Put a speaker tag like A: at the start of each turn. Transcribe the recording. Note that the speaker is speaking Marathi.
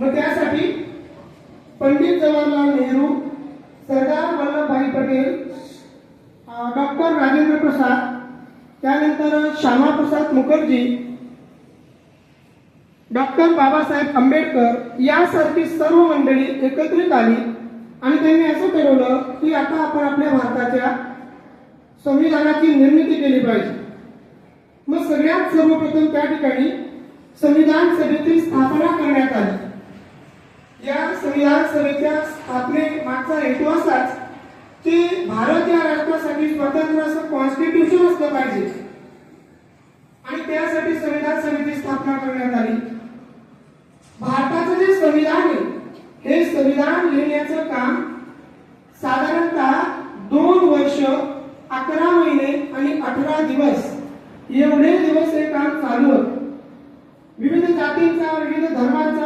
A: मग त्यासाठी पंडित जवाहरलाल नेहरू, सरदार वल्लभभाई पटेल, डॉक्टर राजेंद्र प्रसाद, त्यानंतर श्यामाप्रसाद मुखर्जी, डॉक्टर बाबासाहेब आंबेडकर यासारखी सर्व मंडळी एकत्रित आली आणि त्यांनी असं ठरवलं की आता आपण आपल्या भारताच्या संविधानाची निर्मिती केली पाहिजे। मग सगळ्यात सर्वप्रथम त्या ठिकाणी संविधान सभेची स्थापना करण्यात आली। या संविधान सभेच्या स्थापने मागचा हेतू असाच की भारत या राष्ट्रासाठी स्वतंत्र असं कॉन्स्टिट्यूशन असलं पाहिजे आणि त्यासाठी संविधान सभेची स्थापना करण्यात आली। भारताचं जे संविधान आहे हे संविधान लिहिण्याचं काम साधारणतः 2 वर्ष 11 महिने आणि 18 दिवस एवढे दिवस हे काम चालू होतं। विविध जातींचा, विविध धर्मांचा